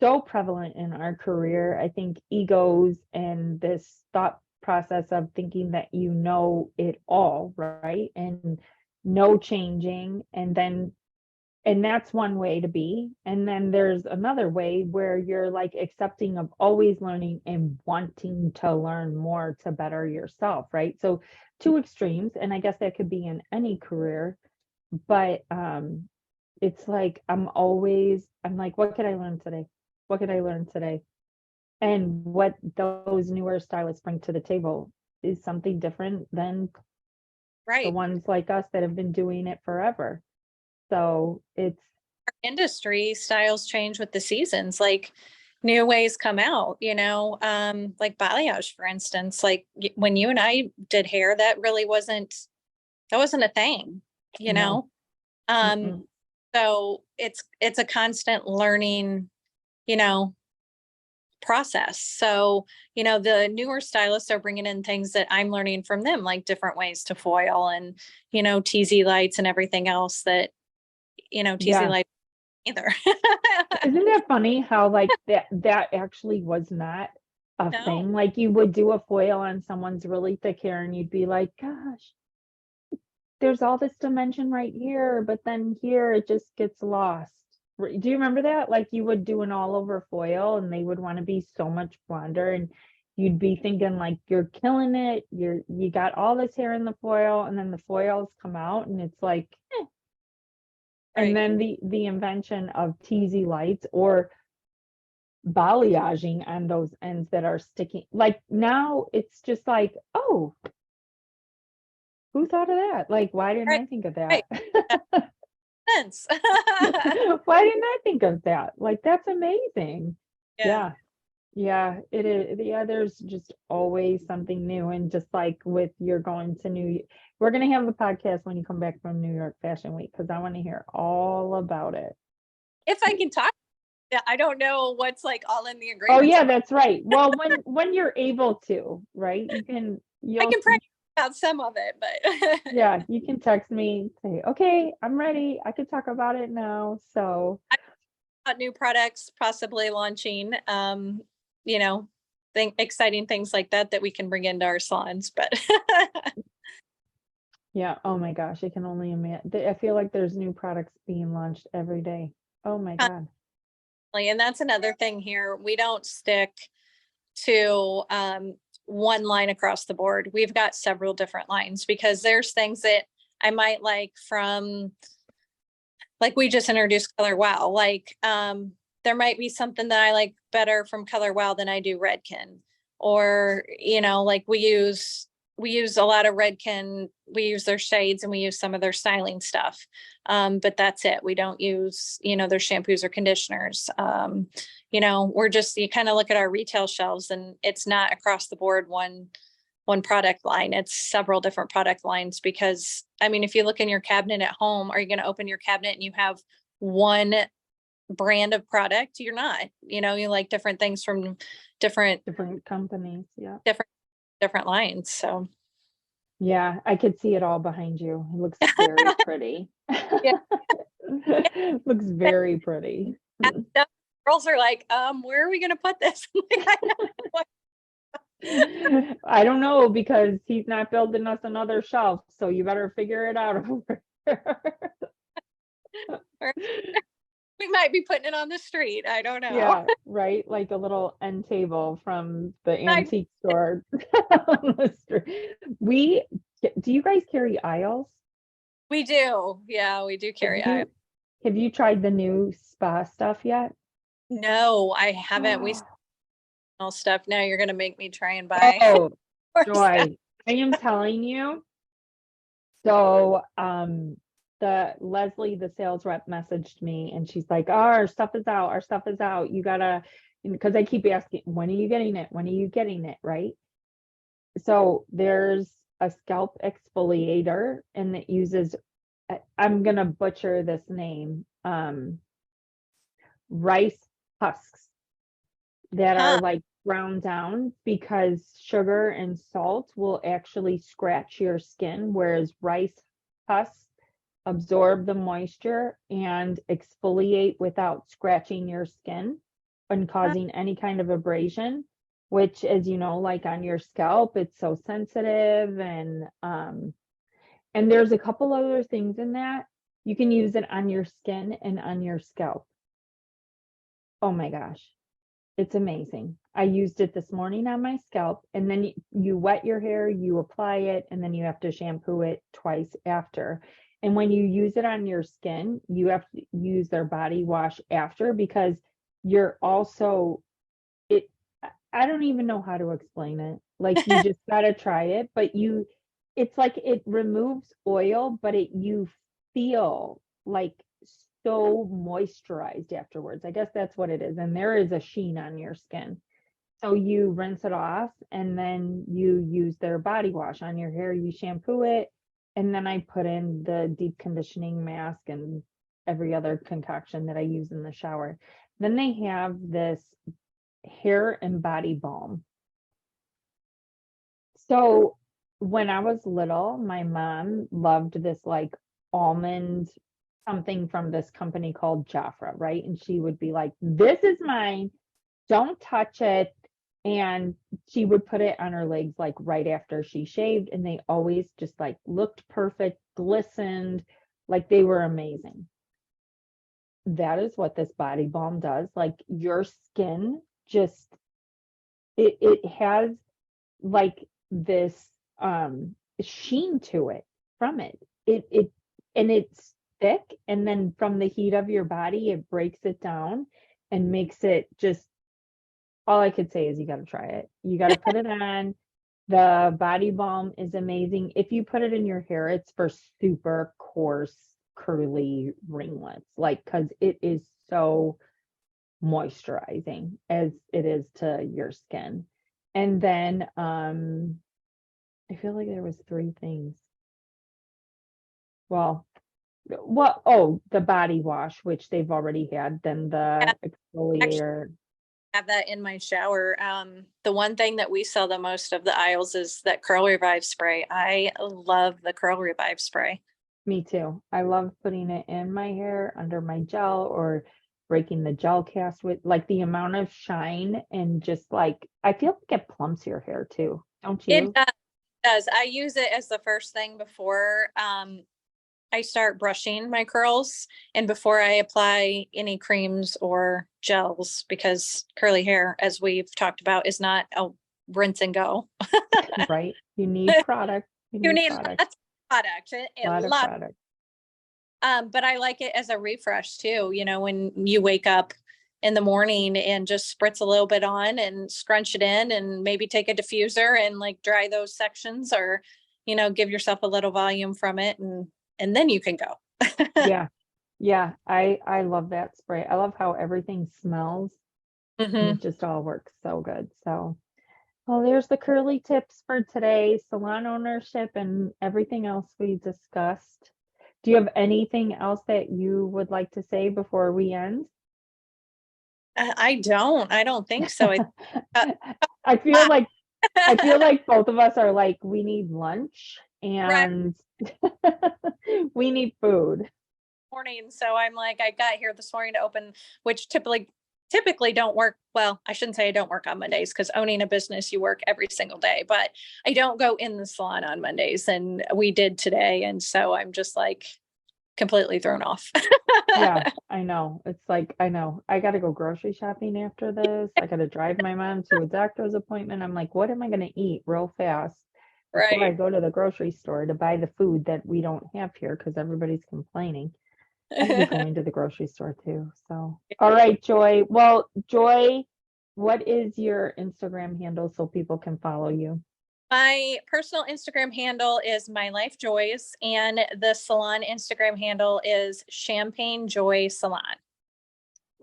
so prevalent in our career. I think egos and this thought process of thinking that you know it all, right? And no changing. And that's one way to be. And then there's another way where you're like accepting of always learning and wanting to learn more to better yourself, right? So two extremes, and I guess that could be in any career, but it's like I'm like, what could I learn today? What could I learn today? And what those newer stylists bring to the table is something different than the Right. ones like us that have been doing it forever. So it's Industry styles change with the seasons, like new ways come out, like balayage, for instance. Like when you and I did hair, that wasn't a thing, you no. know? Um, Mm-mm. so it's a constant learning, process. So, the newer stylists are bringing in things that I'm learning from them, like different ways to foil and, TZ lights and everything else that, TZ Yeah. lights either. Isn't that funny how like that actually was not a No, thing? Like you would do a foil on someone's really thick hair and you'd be like, gosh, there's all this dimension right here, but then here it just gets lost. Do you remember that? Like you would do an all over foil and they would want to be so much blonder and you'd be thinking like you're killing it. You got all this hair in the foil and then the foils come out and it's like, eh. And right. then the invention of TZ lights or balayaging on those ends that are sticking. Like now it's just like, oh, who thought of that? Like, why didn't Right, I think of right. that? Sense. Why didn't I think of that? Like, that's amazing. Yeah. Yeah. Yeah, it is. Yeah, there's just always something new. And just like with you're going to we're going to have a podcast when you come back from New York Fashion Week because I want to hear all about it. If I can talk, yeah, I don't know what's like all in the Oh agreements. yeah, that's right. Well, when you're able to, right? I can practice out some of it, but yeah, you can text me, say, okay, I'm ready. I could talk about it now. So new products possibly launching, you know, exciting things like that we can bring into our salons. But yeah, oh my gosh, I can only imagine. I feel like there's new products being launched every day. Oh my God. and that's another thing here. We don't stick to one line across the board. We've got several different lines because there's things that I might like from, like we just introduced Color Wow. Like there might be something that I like better from Color Wow than I do Redken. Or, like we use a lot of Redken. We use their shades and we use some of their styling stuff. But that's it. We don't use, their shampoos or conditioners. We're just, you kind of look at our retail shelves and it's not across the board one product line. It's several different product lines because I mean, if you look in your cabinet at home, are you going to open your cabinet and you have one brand of product? You're not, you like different things from different companies. Yeah. different lines. So yeah, I could see it all behind you. It looks very pretty. yeah. Looks very pretty. Girls are like, where are we going to put this? I don't know because he's not building us another shelf, so you better figure it out over We might be putting it on the street. I don't know. Yeah, right. Like a little end table from the antique store on the street. Do you guys carry aisles? We do. Yeah, we do carry aisle. Have you tried the new spa stuff yet? No, I haven't. We sell stuff. Now you're going to make me try and buy. Oh, Joy, I am telling you. So, the Leslie, the sales rep, messaged me and she's like, oh, our stuff is out. Our stuff is out. You gotta because I keep asking, when are you getting it? When are you getting it? Right. So there's a scalp exfoliator and it uses, I'm gonna butcher this name, rice husks that are Huh. like ground down, because sugar and salt will actually scratch your skin, whereas rice husks absorb the moisture and exfoliate without scratching your skin and causing any kind of abrasion, which, as you know, like on your scalp, it's so sensitive. And there's a couple other things in that. You can use it on your skin and on your scalp. Oh my gosh, it's amazing. I used it this morning on my scalp, and then you wet your hair, you apply it, and then you have to shampoo it twice after. And when you use it on your skin, you have to use their body wash after, because you're also, it, I don't even know how to explain it. Like, you just gotta try it, but it's like it removes oil, but you feel like so moisturized afterwards. I guess that's what it is. And there is a sheen on your skin. So you rinse it off and then you use their body wash on your hair, you shampoo it, and then I put in the deep conditioning mask and every other concoction that I use in the shower. Then they have this hair and body balm. So when I was little, my mom loved this like almond something from this company called Jafra, right? And she would be like, "This is mine, don't touch it." And she would put it on her legs like right after she shaved, and they always just like looked perfect, glistened, like they were amazing. That is what this body balm does. Like, your skin just, it has like this sheen to it from it. It and it's thick, and then from the heat of your body, it breaks it down and makes it just, all I could say is you got to try it. You got to put it on. The body balm is amazing. If you put it in your hair, it's for super coarse, curly ringlets, like, because it is so moisturizing as it is to your skin. And then I feel like there was three things. Well, oh, the body wash, which they've already had, then Yeah, the actually exfoliator. have that in my shower. The one thing that we sell the most of the aisles is that Curl Revive spray. I love the Curl Revive spray. Me too. I love putting it in my hair under my gel, or breaking the gel cast with, like, the amount of shine, and just like, I feel like it plumps your hair too. Don't It you? does. I use it as the first thing before I start brushing my curls and before I apply any creams or gels, because curly hair, as we've talked about, is not a rinse and go. Right? You need product. You You need need product. lots of product, A a lot of lot. product. But I like it as a refresh too. You know, when you wake up in the morning and just spritz a little bit on and scrunch it in, and maybe take a diffuser and like dry those sections, or, you know, give yourself a little volume from it, and then you can go. Yeah. Yeah. I love that spray. I love how everything smells, and Hmm. it just all works so good. So, well, there's the curly tips for today, salon ownership, and everything else we discussed. Do you have anything else that you would like to say before we end? I don't think so. Uh, I feel wow. like I feel like both of us are like, we need lunch Right. and we need food. Morning. So I'm like, I got here this morning to open, which typically don't work. Well, I shouldn't say I don't work on Mondays, because owning a business, you work every single day, but I don't go in the salon on Mondays, and we did today. And so I'm just like completely thrown off. Yeah, I know. It's like, I know. I got to go grocery shopping after this. I got to drive my mom to a doctor's appointment. I'm like, what am I going to eat real fast before I Right. go to the grocery store to buy the food that we don't have here, because everybody's complaining. I hate going to the grocery store too. So, all right, Joy. Well, Joy, what is your Instagram handle so people can follow you? My personal Instagram handle is My Life Joys, and the salon Instagram handle is Champagne Joy Salon.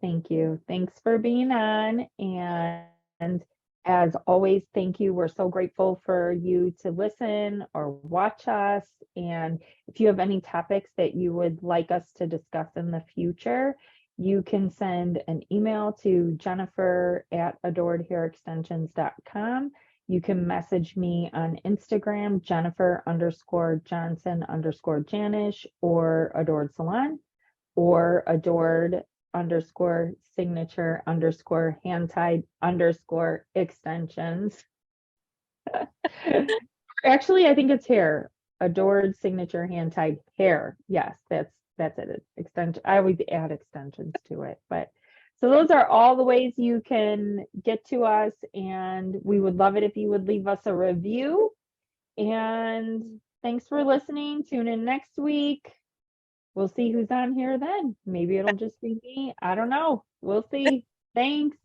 Thank you. Thanks for being on. And as always, thank you. We're so grateful for you to listen or watch us. And if you have any topics that you would like us to discuss in the future, you can send an email to jennifer@adoredhairextensions.com. You can message me on Instagram, Jennifer_Johnson_Janisch, or Adored Salon, or adored_signature_hand-tied_extensions. Actually, I think it's hair. Adored signature hand-tied hair. Yes, that's it. It's extension. I always add extensions to it, but so those are all the ways you can get to us, and we would love it if you would leave us a review. And thanks for listening. Tune in next week. We'll see who's on here then. Maybe it'll just be me. I don't know. We'll see. Thanks.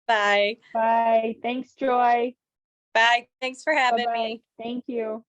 Bye. Bye. Thanks, Joy. Bye. Thanks for having Bye-bye. me. Thank you.